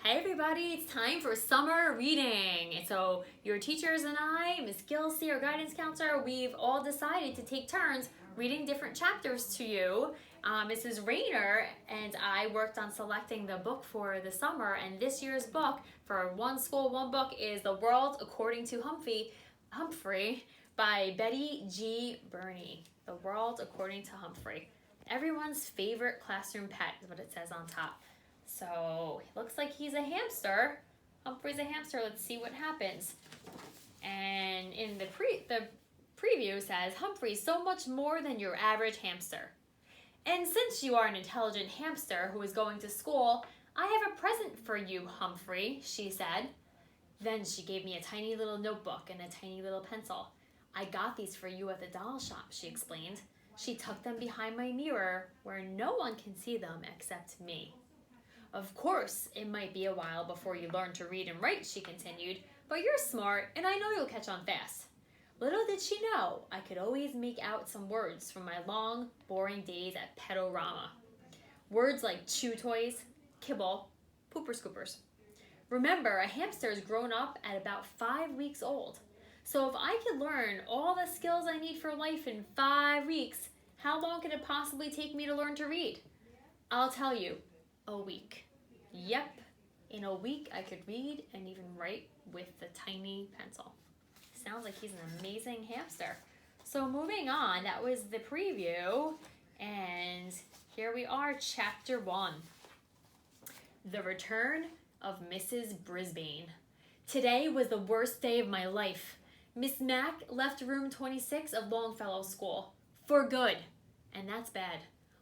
Hey everybody, it's time for summer reading. And so your teachers and I, Ms Gilsey, our guidance counselor, we've all decided to take turns reading different chapters to you. Mrs. Rayner and I worked on selecting the book for the summer, and this year's book for One School, One Book is The World According to Humphrey by Betty G. Burney. The World According to Humphrey. Everyone's favorite classroom pet is what it says on top. So it looks like he's a hamster. Humphrey's a hamster. Let's see what happens. And in the preview says, Humphrey's so much more than your average hamster. And since you are an intelligent hamster who is going to school, I have a present for you, Humphrey, she said. Then she gave me a tiny little notebook and a tiny little pencil. I got these for you at the doll shop, she explained. She tucked them behind my mirror where no one can see them except me. Of course, it might be a while before you learn to read and write, she continued, but you're smart and I know you'll catch on fast. Little did she know, I could always make out some words from my long, boring days at Pedorama. Words like chew toys, kibble, pooper scoopers. Remember, a hamster is grown up at about 5 weeks old. So if I could learn all the skills I need for life in 5 weeks, how long could it possibly take me to learn to read? I'll tell you, a week. Yep, in a week I could read and even write with the tiny pencil. Sounds like he's an amazing hamster. So moving on, that was the preview, and here we are, chapter 1. The Return of Mrs. Brisbane. Today was the worst day of my life. Miss Mack left room 26 of Longfellow School for good, and that's bad.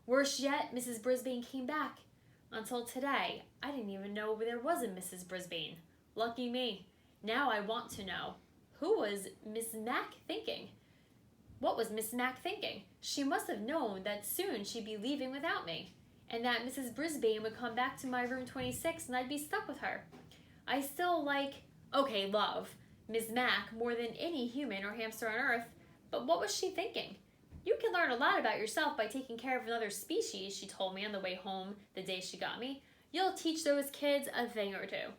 Worse yet, Mrs. Brisbane came back. Until today, I didn't even know there was a Mrs. Brisbane. Lucky me. Now I want to know. Who was Miss Mack thinking? What was Miss Mack thinking? She must have known that soon she'd be leaving without me, and that Mrs. Brisbane would come back to my room 26 and I'd be stuck with her. I still love Miss Mack more than any human or hamster on earth, but what was she thinking? You can learn a lot about yourself by taking care of another species, she told me on the way home the day she got me. You'll teach those kids a thing or two.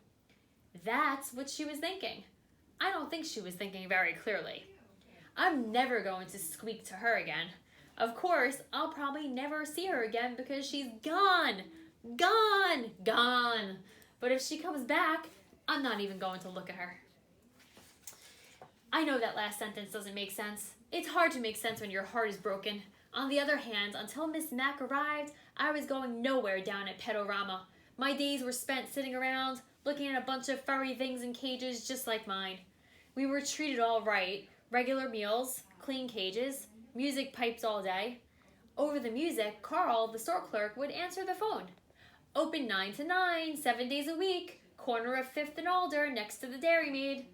That's what she was thinking. I don't think she was thinking very clearly. I'm never going to squeak to her again. Of course, I'll probably never see her again because she's gone. Gone. Gone. But if she comes back, I'm not even going to look at her. I know that last sentence doesn't make sense. It's hard to make sense when your heart is broken. On the other hand, until Miss Mack arrived, I was going nowhere down at Pedorama. My days were spent sitting around, looking at a bunch of furry things in cages just like mine. We were treated all right. Regular meals, clean cages, music pipes all day. Over the music, Carl, the store clerk, would answer the phone. Open 9 to 9, 7 days a week, corner of 5th and Alder, next to the Dairy Maid.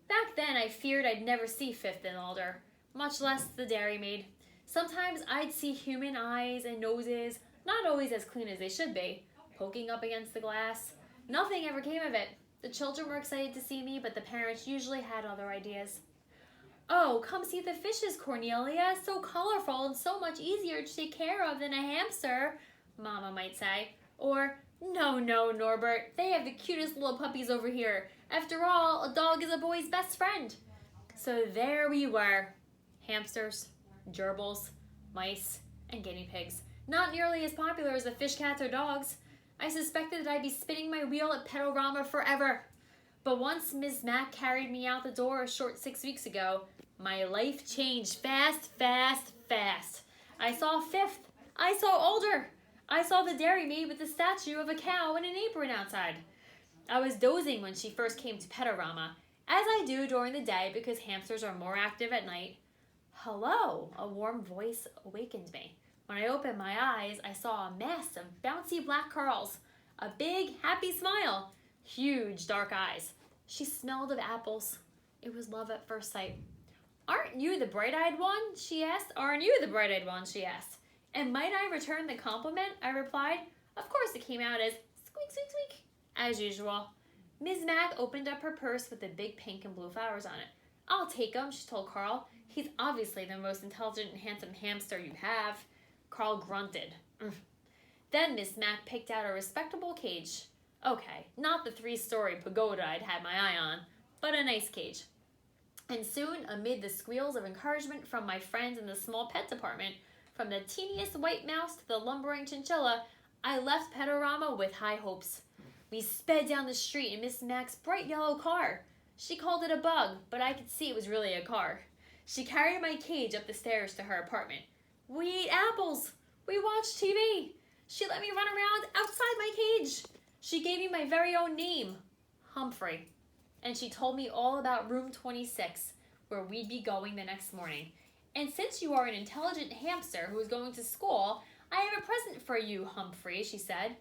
Back then, I feared I'd never see 5th and Alder, much less the Dairy Maid. Sometimes I'd see human eyes and noses, not always as clean as they should be, poking up against the glass. Nothing ever came of it. The children were excited to see me, but the parents usually had other ideas. Oh, come see the fishes, Cornelia. So colorful and so much easier to take care of than a hamster, Mama might say. Or, no, Norbert, they have the cutest little puppies over here. After all, a dog is a boy's best friend. So there we were. Hamsters, gerbils, mice, and guinea pigs. Not nearly as popular as the fish, cats, or dogs. I suspected that I'd be spinning my wheel at Pedorama forever. But once Miss Mack carried me out the door a short 6 weeks ago, my life changed fast. I saw 5th. I saw Alder. I saw the Dairy Maid with the statue of a cow and an apron outside. I was dozing when she first came to Pedorama, as I do during the day because hamsters are more active at night. Hello, a warm voice awakened me. When I opened my eyes, I saw a mass of bouncy black curls, a big, happy smile, huge dark eyes. She smelled of apples. It was love at first sight. Aren't you the bright-eyed one? She asked. Aren't you the bright-eyed one? She asked. And might I return the compliment? I replied. Of course it came out as squeak, squeak, squeak, as usual. Ms. Mack opened up her purse with the big pink and blue flowers on it. I'll take him, she told Carl. He's obviously the most intelligent and handsome hamster you have. Carl grunted. Then Miss Mack picked out a respectable cage. Okay, not the 3-story pagoda I'd had my eye on, but a nice cage. And soon, amid the squeals of encouragement from my friends in the small pet department, from the teeniest white mouse to the lumbering chinchilla, I left Petorama with high hopes. We sped down the street in Miss Mack's bright yellow car. She called it a bug, but I could see it was really a car. She carried my cage up the stairs to her apartment. We ate apples. We watched TV. She let me run around outside my cage. She gave me my very own name, Humphrey. And she told me all about room 26, where we'd be going the next morning. And since you are an intelligent hamster who is going to school, I have a present for you, Humphrey, she said.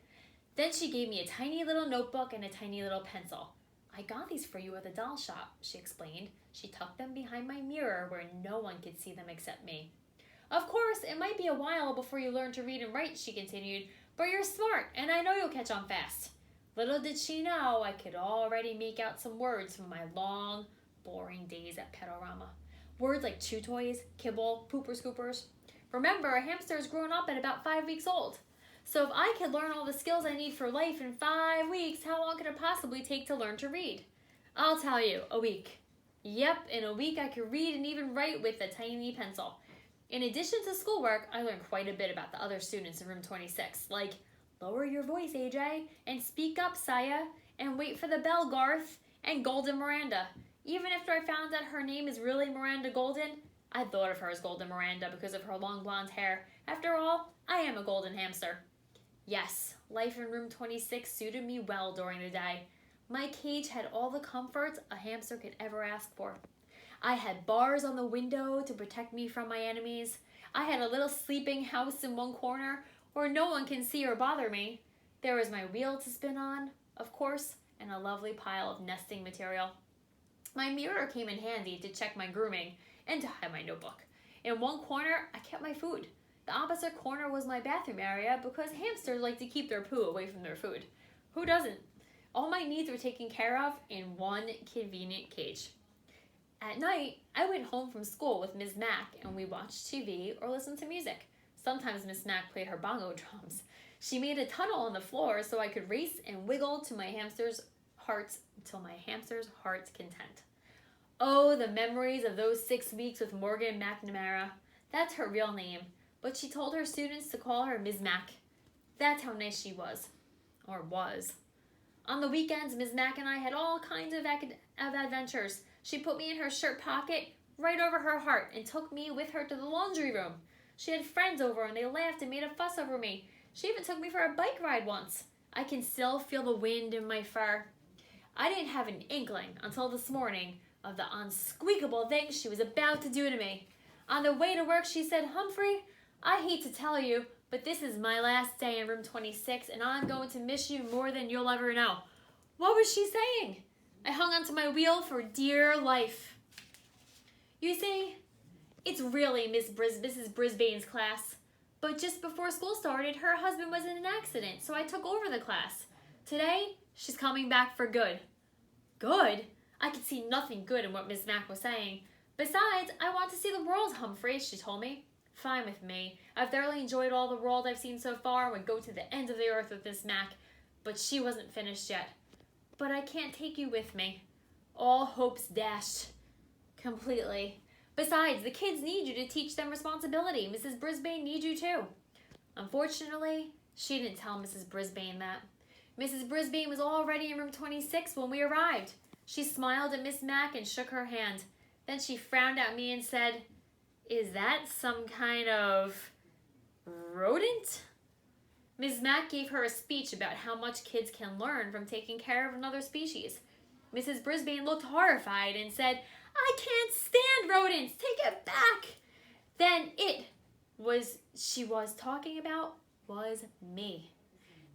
Then she gave me a tiny little notebook and a tiny little pencil. I got these for you at the doll shop, she explained. She tucked them behind my mirror where no one could see them except me. Of course, it might be a while before you learn to read and write, she continued, but you're smart, and I know you'll catch on fast. Little did she know I could already make out some words from my long, boring days at Petorama. Words like chew toys, kibble, pooper scoopers. Remember, a hamster is grown up at about 5 weeks old. So if I could learn all the skills I need for life in 5 weeks, how long could it possibly take to learn to read? I'll tell you, a week. Yep, in a week I could read and even write with a tiny pencil. In addition to schoolwork, I learned quite a bit about the other students in room 26, like lower your voice, AJ, and speak up, Saya, and wait for the bell, Garth, and Golden Miranda. Even after I found out her name is really Miranda Golden, I thought of her as Golden Miranda because of her long blonde hair. After all, I am a golden hamster. Yes, life in room 26 suited me well during the day. My cage had all the comforts a hamster could ever ask for. I had bars on the window to protect me from my enemies. I had a little sleeping house in one corner where no one can see or bother me. There was my wheel to spin on, of course, and a lovely pile of nesting material. My mirror came in handy to check my grooming and to hide my notebook. In one corner, I kept my food. The opposite corner was my bathroom area because hamsters like to keep their poo away from their food. Who doesn't? All my needs were taken care of in one convenient cage. At night, I went home from school with Ms. Mack and we watched TV or listened to music. Sometimes Miss Mack played her bongo drums. She made a tunnel on the floor so I could race and wiggle to my hamster's hearts till my hamster's heart's content. Oh, the memories of those 6 weeks with Morgan McNamara. That's her real name, but she told her students to call her Ms. Mack. That's how nice she was. Or was. On the weekends, Ms. Mack and I had all kinds of adventures. She put me in her shirt pocket right over her heart and took me with her to the laundry room. She had friends over and they laughed and made a fuss over me. She even took me for a bike ride once. I can still feel the wind in my fur. I didn't have an inkling until this morning of the unsqueakable thing she was about to do to me. On the way to work, she said, Humphrey, I hate to tell you, but this is my last day in room 26 and I'm going to miss you more than you'll ever know. What was she saying? I hung onto my wheel for dear life. You see, it's really Mrs. Brisbane's class. But just before school started, her husband was in an accident, so I took over the class. Today, she's coming back for good. Good? I could see nothing good in what Miss Mack was saying. Besides, I want to see the world, Humphrey, she told me. Fine with me. I've thoroughly enjoyed all the world I've seen so far and would go to the ends of the earth with Miss Mack. But she wasn't finished yet. But I can't take you with me. All hope's dashed. Completely. Besides, the kids need you to teach them responsibility. Mrs. Brisbane needs you too. Unfortunately, she didn't tell Mrs. Brisbane that. Mrs. Brisbane was already in room 26 when we arrived. She smiled at Miss Mack and shook her hand. Then she frowned at me and said, Is that some kind of rodent? Ms. Mack gave her a speech about how much kids can learn from taking care of another species. Mrs. Brisbane looked horrified and said, I can't stand rodents. Take it back. Then she was talking about was me.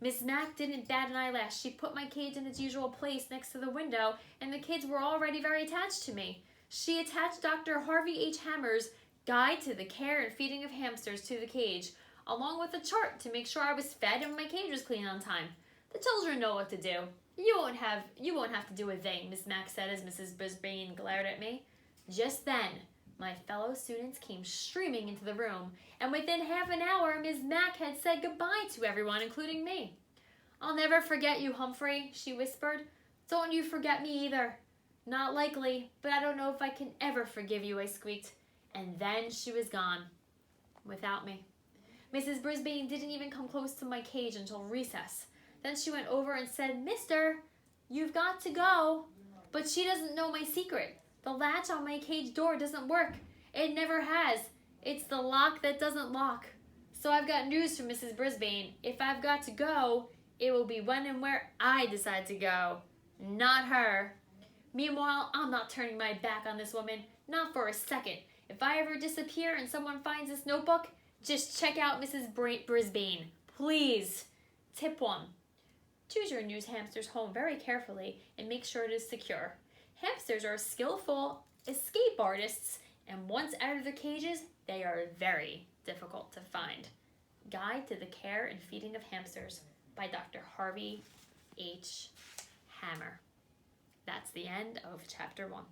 Miss Mack didn't bat an eyelash. She put my cage in its usual place next to the window, and the kids were already very attached to me. She attached Dr. Harvey H. Hammer's Guide to the Care and Feeding of Hamsters to the cage, along with a chart to make sure I was fed and my cage was clean on time. The children know what to do. You won't have to do a thing, Miss Mack said as Mrs. Brisbane glared at me. Just then, my fellow students came streaming into the room, and within half an hour, Ms. Mack had said goodbye to everyone, including me. I'll never forget you, Humphrey, she whispered. Don't you forget me either. Not likely, but I don't know if I can ever forgive you, I squeaked. And then she was gone, without me. Mrs. Brisbane didn't even come close to my cage until recess. Then she went over and said, Mister, you've got to go. But she doesn't know my secret. The latch on my cage door doesn't work. It never has. It's the lock that doesn't lock. So I've got news for Mrs. Brisbane. If I've got to go, it will be when and where I decide to go, not her. Meanwhile, I'm not turning my back on this woman, not for a second. If I ever disappear and someone finds this notebook, just check out Mrs. Brisbane, please. Tip 1. Choose your news hamster's home very carefully and make sure it is secure. Hamsters are skillful escape artists, and once out of their cages, they are very difficult to find. Guide to the Care and Feeding of Hamsters by Dr. Harvey H. Hammer. That's the end of chapter 1.